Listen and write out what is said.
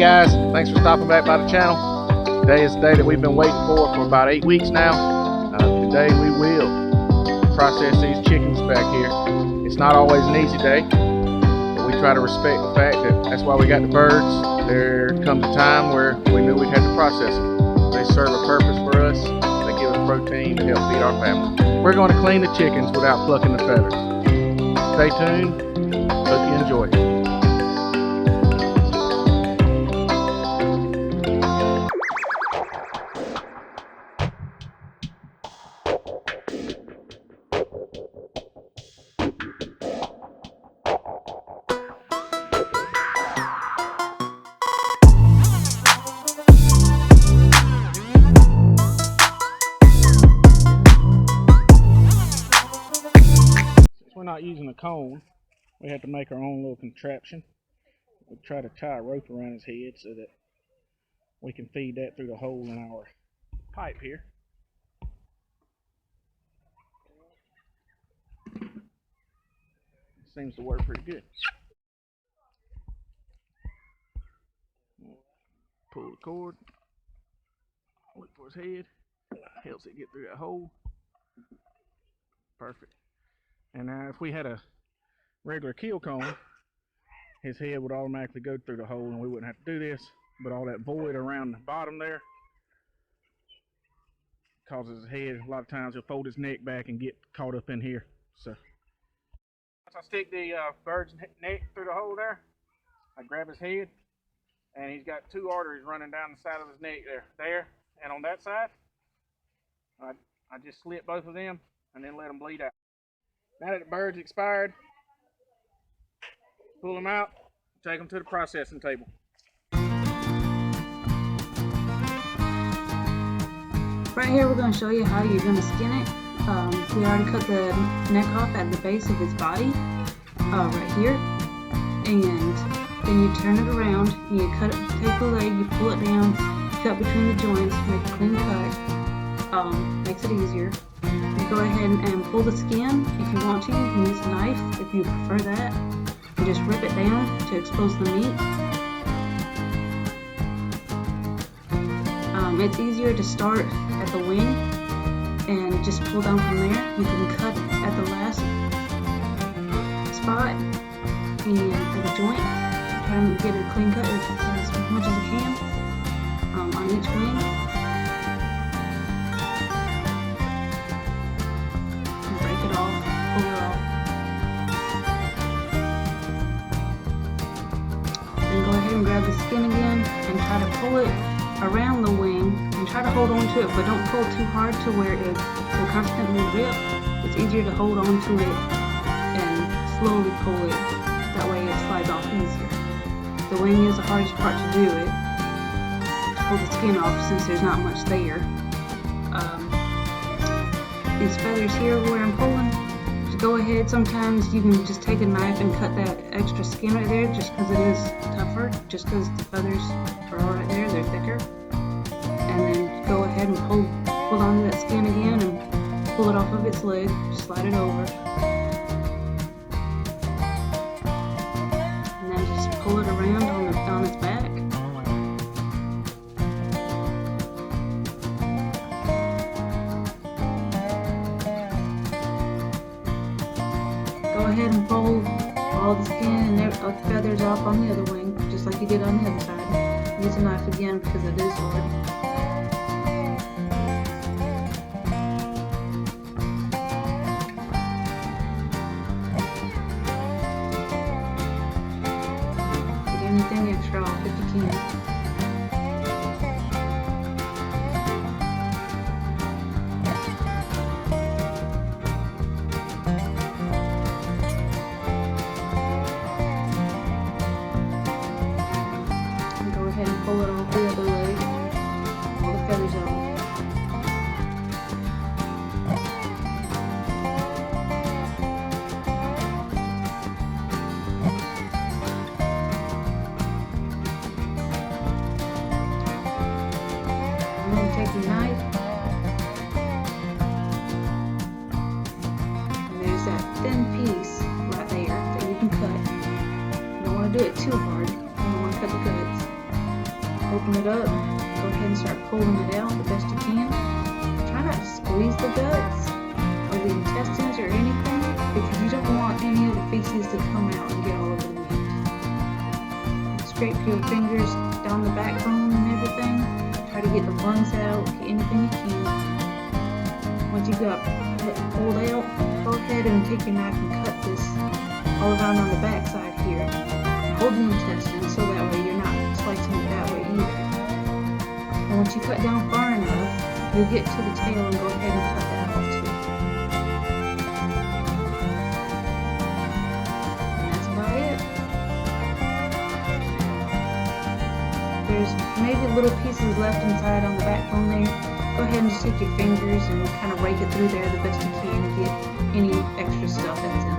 guys, thanks for stopping back by the channel. Today is the day that we've been waiting for about 8 weeks now. Today we will process these chickens back here. It's not always an easy day, but we try to respect the fact that that's why we got the birds. There comes a time where we knew we'd have to process them. They serve a purpose for us. They give us protein to help feed our family. We're going to clean the chickens without plucking the feathers. Stay tuned. Hope you enjoy. We're not using a cone, we have to make our own little contraption. We try to tie a rope around his head so that we can feed that through the hole in our pipe here. Seems to work pretty good. Pull the cord, look for his head, helps it get through that hole. Perfect. And now if we had a regular kill cone, his head would automatically go through the hole and we wouldn't have to do this, but all that void around the bottom there causes his head, a lot of times he'll fold his neck back and get caught up in here. So once I stick the bird's neck through the hole there, I grab his head, and he's got two arteries running down the side of his neck there, and on that side, I just slit both of them and then let them bleed out. Now that the bird's expired, pull them out, take them to the processing table. Right here we're going to show you how you're going to skin it. We already cut the neck off at the base of his body, right here. And then you turn it around, and you take the leg, you pull it down, cut between the joints, make a clean cut. Makes it easier. You go ahead and pull the skin if you want to. You can use a knife if you prefer that. And just rip it down to expose the meat. It's easier to start at the wing and just pull down from there. You can cut at the last spot and at the joint. Try and get a clean cut as much as you can on each wing. Grab the skin again and try to pull it around the wing and try to hold on to it, but don't pull too hard to where it will constantly rip. It's easier to hold on to it and slowly pull it. That way it slides off easier. The wing is the hardest part to do it, to pull the skin off since there's not much there. These feathers here where I'm pulling, go ahead, sometimes you can just take a knife and cut that extra skin right there just because it is tougher, just because the feathers are all right there, they're thicker. And then go ahead and hold on to that skin again and pull it off of its leg, slide it over. And then just pull it around on its back. Go ahead and fold all the skin and the feathers off on the other wing, just like you did on the other side. Use a knife again because it is hard. Get anything extra off if you can. Pull it off the other leg, all the feathers off. And then take your knife, and there's that thin piece right there that you can cut. You don't want to do it too hard, you don't want to cut the guts. it up, go ahead and start pulling it out the best you can. Try not to squeeze the guts or the intestines or anything, because you don't want any of the feces to come out and get all over the meat. Scrape your fingers down the backbone and everything. Try to get the lungs out, get anything you can. Once you got it pulled out, go ahead and take your knife and cut this all around on the back side here. Hold the intestines so that way you're not slicing it that way either. And once you cut down far enough, you'll get to the tail and go ahead and cut that off too. And that's about it. There's maybe little pieces left inside on the backbone there. Go ahead and just take your fingers and kind of rake it through there the best you can to get any extra stuff that's in